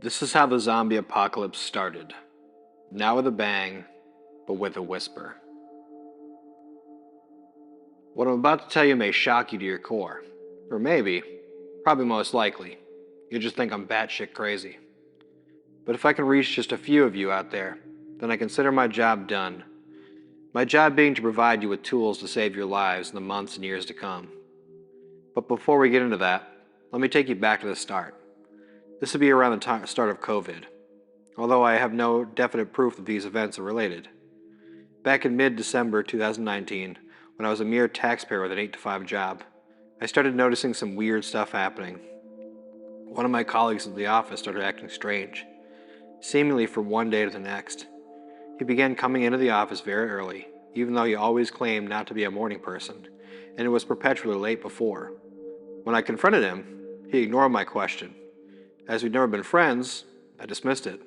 This is how the zombie apocalypse started. Not with a bang, but with a whisper. What I'm about to tell you may shock you to your core. Or maybe, probably most likely, you'll just think I'm batshit crazy. But if I can reach just a few of you out there, then I consider my job done. My job being to provide you with tools to save your lives in the months and years to come. But before we get into that, let me take you back to the start. This would be around the start of COVID, although I have no definite proof that these events are related. Back in mid-December 2019, when I was a mere taxpayer with an 8-to-5 job, I started noticing some weird stuff happening. One of my colleagues at the office started acting strange, seemingly from one day to the next. He began coming into the office very early, even though he always claimed not to be a morning person, and was perpetually late before. When I confronted him, he ignored my question. As we'd never been friends, I dismissed it.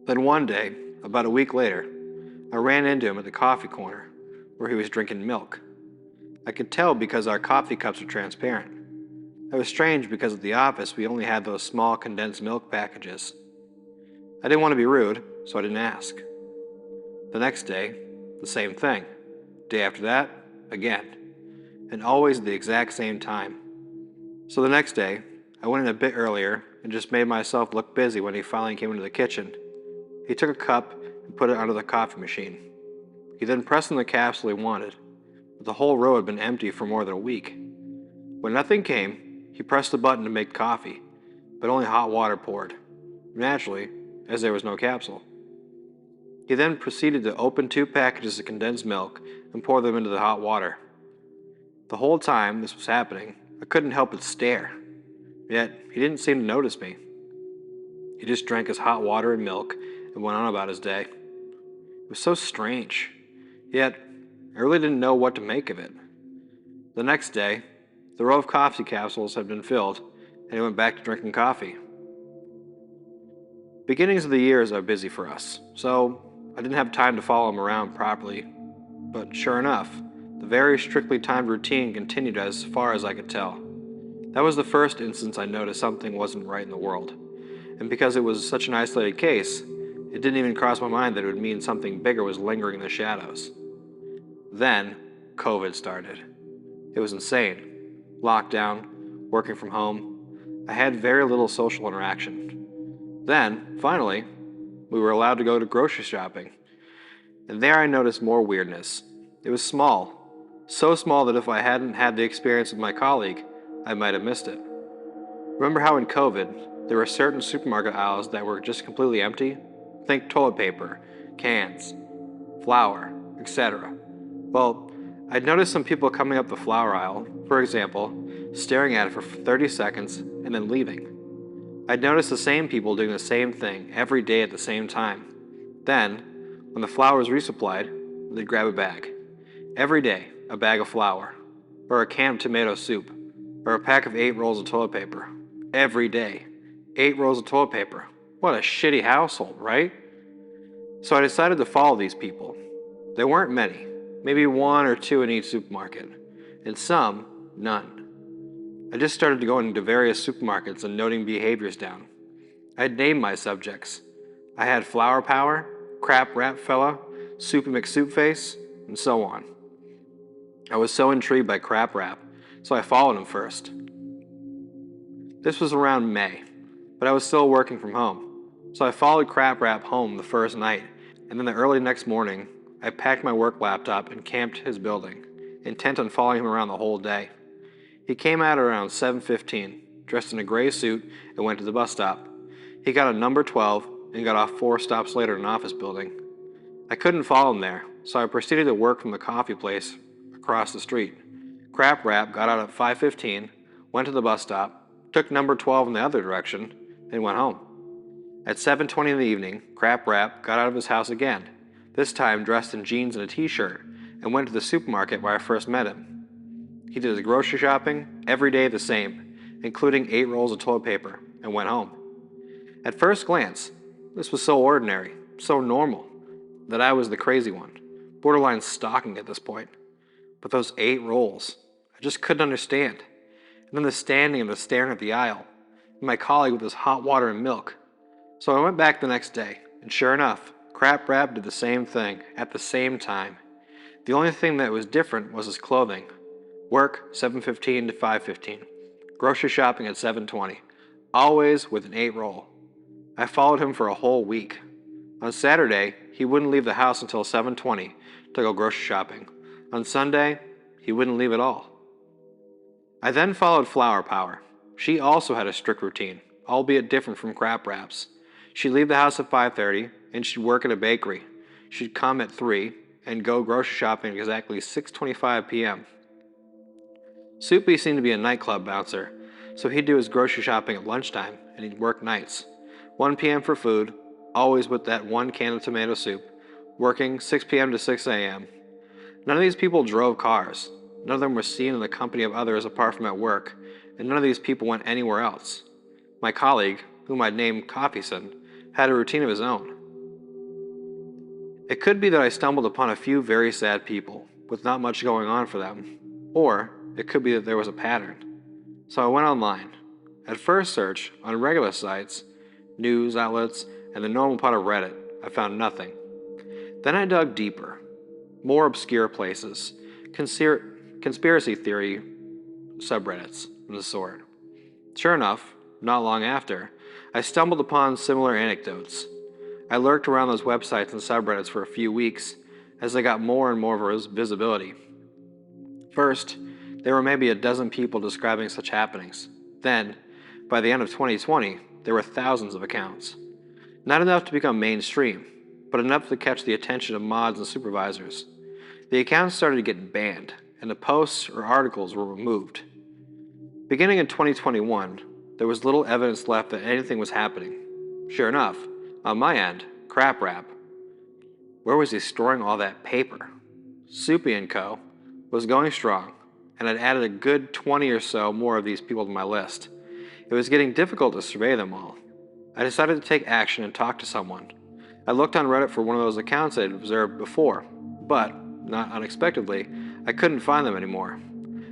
Then one day, about a week later, I ran into him at the coffee corner, where he was drinking milk. I could tell because our coffee cups were transparent. That was strange because at the office we only had those small condensed milk packages. I didn't want to be rude, so I didn't ask. The next day, the same thing. Day after that, again. And always at the exact same time. So the next day, I went in a bit earlier and just made myself look busy when he finally came into the kitchen. He took a cup and put it under the coffee machine. He then pressed on the capsule he wanted, but the whole row had been empty for more than a week. When nothing came, he pressed the button to make coffee, but only hot water poured, naturally, as there was no capsule. He then proceeded to open 2 packages of condensed milk and pour them into the hot water. The whole time this was happening, I couldn't help but stare. Yet, he didn't seem to notice me. He just drank his hot water and milk and went on about his day. It was so strange. Yet, I really didn't know what to make of it. The next day, the row of coffee capsules had been filled, and he went back to drinking coffee. Beginnings of the years are busy for us, so I didn't have time to follow him around properly. But sure enough, the very strictly timed routine continued as far as I could tell. That was the first instance I noticed something wasn't right in the world. And because it was such an isolated case, it didn't even cross my mind that it would mean something bigger was lingering in the shadows. Then, COVID started. It was insane. Lockdown, working from home. I had very little social interaction. Then, finally, we were allowed to go to grocery shopping. And there I noticed more weirdness. It was small. So small that if I hadn't had the experience with my colleague, I might have missed it. Remember how in COVID, there were certain supermarket aisles that were just completely empty? Think toilet paper, cans, flour, etc. Well, I'd noticed some people coming up the flour aisle, for example, staring at it for 30 seconds and then leaving. I'd noticed the same people doing the same thing every day at the same time. Then, when the flour was resupplied, they'd grab a bag. Every day, a bag of flour, or a can of tomato soup, or a pack of 8 rolls of toilet paper. Every day. 8 rolls of toilet paper. What a shitty household, right? So I decided to follow these people. There weren't many, maybe 1 or 2 in each supermarket, and some, none. I just started going into various supermarkets and noting behaviors down. I'd named my subjects. I had Flower Power, Crap Rap Fella, Soupy McSoupface, and so on. I was so intrigued by Crap Rap, so I followed him first. This was around May, but I was still working from home, so I followed Crap Rap home the first night, and then the early next morning, I packed my work laptop and camped his building, intent on following him around the whole day. He came out around 7:15, dressed in a gray suit, and went to the bus stop. He got on number 12 and got off 4 stops later in an office building. I couldn't follow him there, so I proceeded to work from the coffee place across the street. Crap Rap got out at 5:15, went to the bus stop, took number 12 in the other direction, and went home. At 7:20 in the evening, Crap Rap got out of his house again, this time dressed in jeans and a t-shirt, and went to the supermarket where I first met him. He did his grocery shopping, every day the same, including 8 rolls of toilet paper, and went home. At first glance, this was so ordinary, so normal, that I was the crazy one, borderline stalking at this point. But those 8 rolls, I just couldn't understand. And then the standing and the staring at the aisle. and my colleague with his hot water and milk. So I went back the next day, and sure enough, Crap Rap did the same thing at the same time. The only thing that was different was his clothing. Work 7:15 to 5:15. Grocery shopping at 7:20. Always with an 8 roll. I followed him for a whole week. On Saturday, he wouldn't leave the house until 7:20 to go grocery shopping. On Sunday, he wouldn't leave at all. I then followed Flower Power. She also had a strict routine, albeit different from Crap Rap's. She'd leave the house at 5:30 and she'd work at a bakery. She'd come at 3 and go grocery shopping at exactly 6:25 p.m. Soupy seemed to be a nightclub bouncer, so he'd do his grocery shopping at lunchtime and he'd work nights. 1 p.m. for food, always with that one can of tomato soup, working 6 p.m. to 6 a.m. None of these people drove cars. None of them were seen in the company of others apart from at work, and none of these people went anywhere else. My colleague, whom I'd named Coffeeson, had a routine of his own. It could be that I stumbled upon a few very sad people, with not much going on for them, or it could be that there was a pattern. So I went online. At first search, on regular sites, news outlets, and the normal part of Reddit, I found nothing. Then I dug deeper. More obscure places, conspiracy theory subreddits, and the sort. Sure enough, not long after, I stumbled upon similar anecdotes. I lurked around those websites and subreddits for a few weeks as they got more and more visibility. First, there were maybe a dozen people describing such happenings. Then, by the end of 2020, there were thousands of accounts. Not enough to become mainstream, but enough to catch the attention of mods and supervisors. The accounts started getting banned, and the posts or articles were removed. Beginning in 2021, there was little evidence left that anything was happening. Sure enough, on my end, Crap Rap. Where was he storing all that paper? Soupy & Co. was going strong, and I'd added a good 20 or so more of these people to my list. It was getting difficult to survey them all. I decided to take action and talk to someone. I looked on Reddit for one of those accounts I had observed before, but, not unexpectedly, I couldn't find them anymore.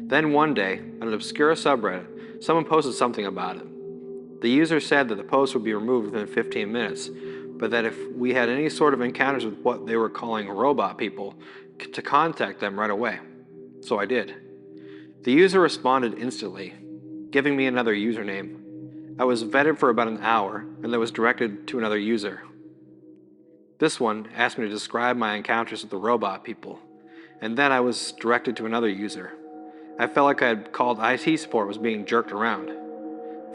Then one day, on an obscure subreddit, someone posted something about it. The user said that the post would be removed within 15 minutes, but that if we had any sort of encounters with what they were calling robot people, to contact them right away. So I did. The user responded instantly, giving me another username. I was vetted for about an hour, and then was directed to another user. This one asked me to describe my encounters with the robot people, and then I was directed to another user. I felt like I had called IT support was being jerked around.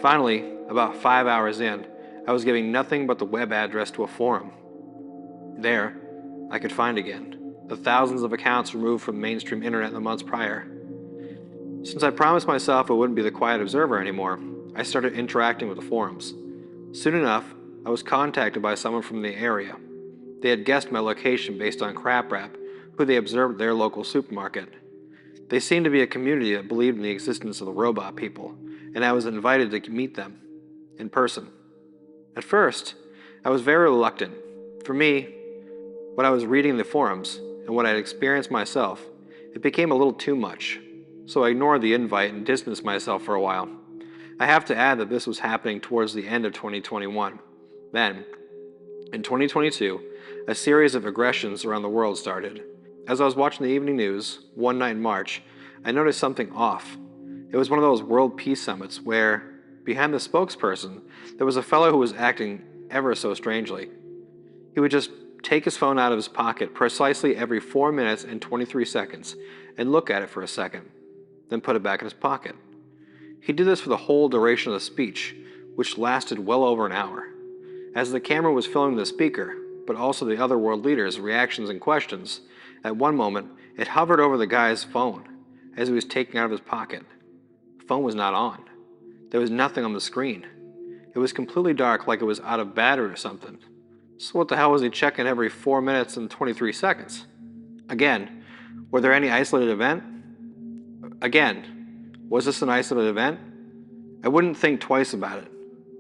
Finally, about 5 hours in, I was giving nothing but the web address to a forum. There, I could find again the thousands of accounts removed from the mainstream internet in the months prior. Since I promised myself I wouldn't be the quiet observer anymore, I started interacting with the forums. Soon enough, I was contacted by someone from the area. They had guessed my location based on Crap Rap, who they observed at their local supermarket. They seemed to be a community that believed in the existence of the robot people, and I was invited to meet them in person. At first, I was very reluctant. For me, what I was reading in the forums and what I had experienced myself, it became a little too much, so I ignored the invite and distanced myself for a while. I have to add that this was happening towards the end of 2021. Then, in 2022, a series of aggressions around the world started. As I was watching the evening news, one night in March, I noticed something off. It was one of those World Peace Summits where, behind the spokesperson, there was a fellow who was acting ever so strangely. He would just take his phone out of his pocket precisely every 4 minutes and 23 seconds and look at it for a second, then put it back in his pocket. He did this for the whole duration of the speech, which lasted well over an hour. As the camera was filming the speaker, but also the other world leaders' reactions and questions, at one moment, it hovered over the guy's phone as he was taking it out of his pocket. The phone was not on. There was nothing on the screen. It was completely dark, like it was out of battery or something. So what the hell was he checking every 4 minutes and 23 seconds? Again, were there any isolated event? Again, was this an isolated event? I wouldn't think twice about it,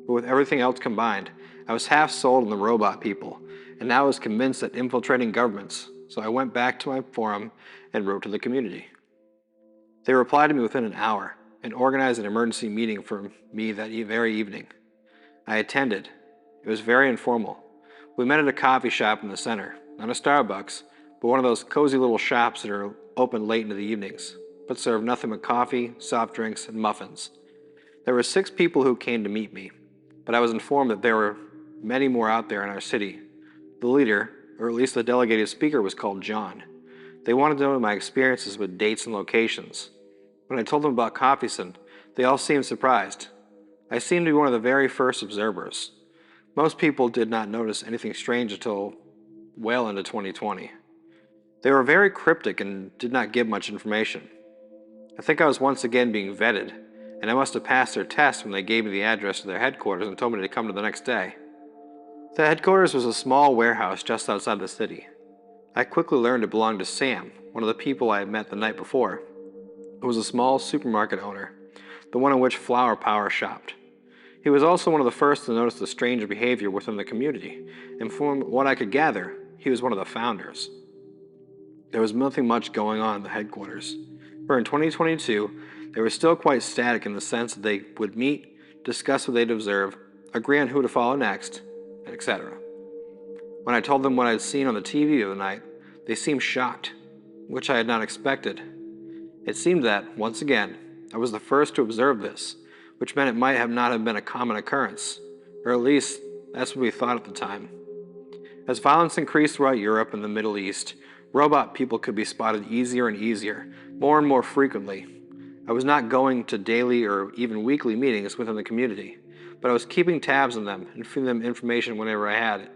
but with everything else combined, I was half sold on the robot people, and now I was convinced that infiltrating governments, so I went back to my forum and wrote to the community. They replied to me within an hour, and organized an emergency meeting for me that very evening. I attended. It was very informal. We met at a coffee shop in the center, not a Starbucks, but one of those cozy little shops that are open late into the evenings, but serve nothing but coffee, soft drinks, and muffins. There were 6 people who came to meet me, but I was informed that there were many more out there in our city. The leader, or at least the delegated speaker, was called John. They wanted to know my experiences with dates and locations. When I told them about Coffeeson, they all seemed surprised. I seemed to be one of the very first observers. Most people did not notice anything strange until well into 2020. They were very cryptic and did not give much information. I think I was once again being vetted, and I must have passed their test when they gave me the address to their headquarters and told me to come to the next day. The headquarters was a small warehouse just outside the city. I quickly learned it belonged to Sam, one of the people I had met the night before, who was a small supermarket owner, the one in which Flower Power shopped. He was also one of the first to notice the strange behavior within the community, and from what I could gather, he was one of the founders. There was nothing much going on in the headquarters, for in 2022, they were still quite static in the sense that they would meet, discuss what they'd observe, agree on who to follow next, etc. When I told them what I'd seen on the TV the other night, they seemed shocked, which I had not expected. It seemed that, once again, I was the first to observe this, which meant it might not have been a common occurrence, or at least that's what we thought at the time. As violence increased throughout Europe and the Middle East, robot people could be spotted easier and easier, more and more frequently. I was not going to daily or even weekly meetings within the community, but I was keeping tabs on them and feeding them information whenever I had it.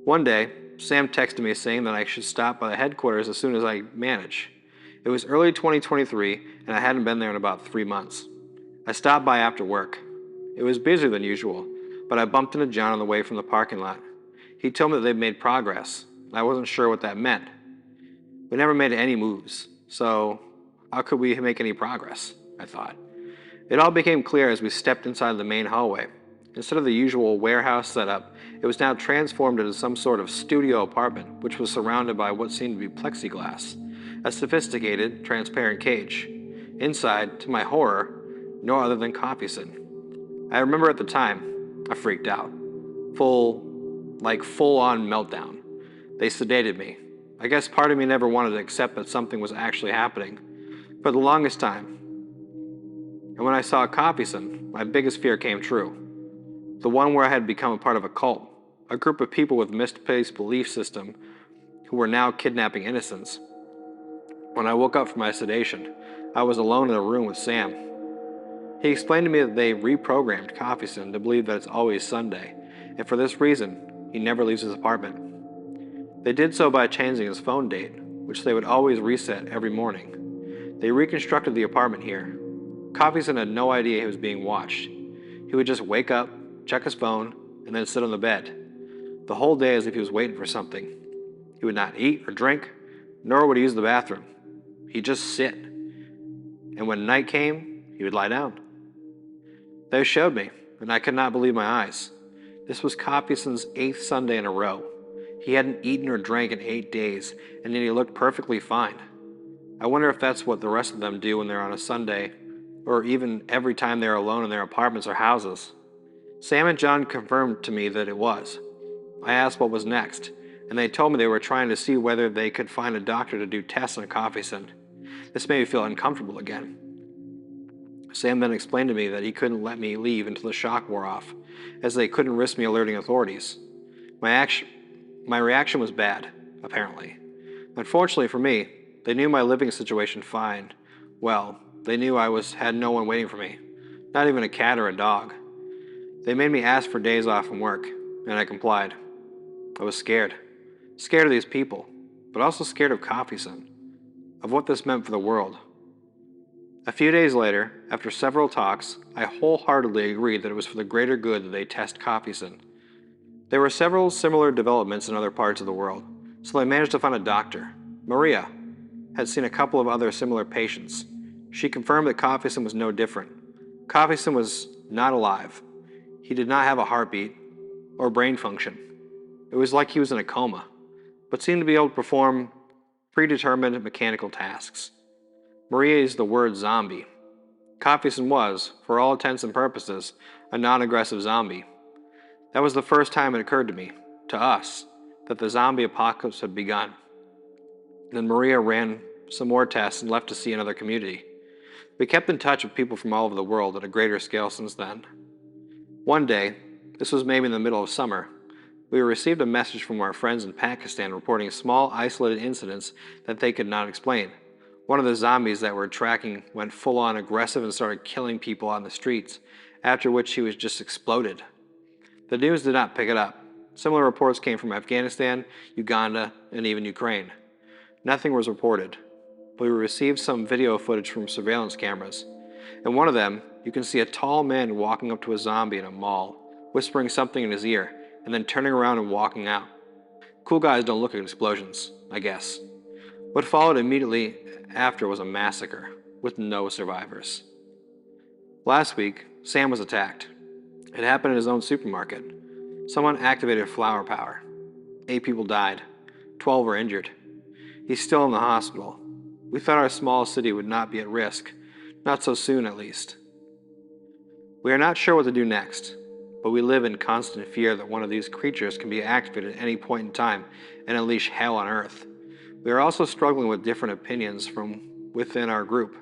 One day, Sam texted me saying that I should stop by the headquarters as soon as I manage. It was early 2023, and I hadn't been there in about 3 months. I stopped by after work. It was busier than usual, but I bumped into John on the way from the parking lot. He told me that they'd made progress, and I wasn't sure what that meant. We never made any moves, so how could we make any progress? I thought. It all became clear as we stepped inside the main hallway. Instead of the usual warehouse setup, it was now transformed into some sort of studio apartment, which was surrounded by what seemed to be plexiglass, a sophisticated, transparent cage. Inside, to my horror, no other than Coffeeson. I remember at the time, I freaked out. Full-on meltdown. They sedated me. I guess part of me never wanted to accept that something was actually happening for the longest time. And when I saw Coffeeson, my biggest fear came true. The one where I had become a part of a cult, a group of people with misplaced belief system who were now kidnapping innocents. When I woke up from my sedation, I was alone in a room with Sam. He explained to me that they reprogrammed Coffeeson to believe that it's always Sunday, and for this reason, he never leaves his apartment. They did so by changing his phone date, which they would always reset every morning. They reconstructed the apartment here. Coffeeson had no idea he was being watched. He would just wake up, check his phone, and then sit on the bed, the whole day as if he was waiting for something. He would not eat or drink, nor would he use the bathroom. He'd just sit. And when night came, he would lie down. They showed me, and I could not believe my eyes. This was Coffeeson's 8th Sunday in a row. He hadn't eaten or drank in 8 days, and yet he looked perfectly fine. I wonder if that's what the rest of them do when they're on a Sunday, or even every time they're alone in their apartments or houses. Sam and John confirmed to me that it was. I asked what was next, and they told me they were trying to see whether they could find a doctor to do tests on Coffeeson. This made me feel uncomfortable again. Sam then explained to me that he couldn't let me leave until the shock wore off, as they couldn't risk me alerting authorities. My reaction was bad, apparently. Unfortunately for me, they knew my living situation fine. Well, they knew I had no one waiting for me, not even a cat or a dog. They made me ask for days off from work, and I complied. I was scared. Scared of these people, but also scared of Coffeeson, of what this meant for the world. A few days later, after several talks, I wholeheartedly agreed that it was for the greater good that they test Coffeeson. There were several similar developments in other parts of the world, so they managed to find a doctor. Maria had seen a couple of other similar patients. She confirmed that Coffeeson was no different. Coffeeson was not alive. He did not have a heartbeat or brain function. It was like he was in a coma, but seemed to be able to perform predetermined mechanical tasks. Maria used the word zombie, Coffeeson was, for all intents and purposes, a non-aggressive zombie. That was the first time it occurred to me, to us, that the zombie apocalypse had begun. Then Maria ran some more tests and left to see another community. We kept in touch with people from all over the world at a greater scale since then. One day, this was maybe in the middle of summer, we received a message from our friends in Pakistan reporting small, isolated incidents that they could not explain. One of the zombies that we're tracking went full-on aggressive and started killing people on the streets, after which he was just exploded. The news did not pick it up. Similar reports came from Afghanistan, Uganda, and even Ukraine. Nothing was reported, but we received some video footage from surveillance cameras. In one of them, you can see a tall man walking up to a zombie in a mall, whispering something in his ear, and then turning around and walking out. Cool guys don't look at explosions, I guess. What followed immediately after was a massacre, with no survivors. Last week, Sam was attacked. It happened in his own supermarket. Someone activated flower power. 8 people died. 12 were injured. He's still in the hospital. We thought our small city would not be at risk. Not so soon, at least. We are not sure what to do next, but we live in constant fear that one of these creatures can be activated at any point in time and unleash hell on Earth. We are also struggling with different opinions from within our group.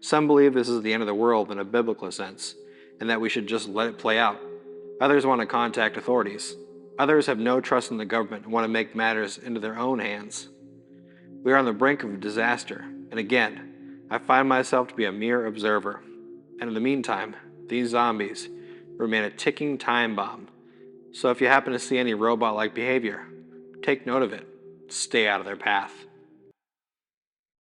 Some believe this is the end of the world in a biblical sense, and that we should just let it play out. Others want to contact authorities. Others have no trust in the government and want to make matters into their own hands. We are on the brink of disaster, and again, I find myself to be a mere observer. And in the meantime, these zombies remain a ticking time bomb. So if you happen to see any robot-like behavior, take note of it. Stay out of their path.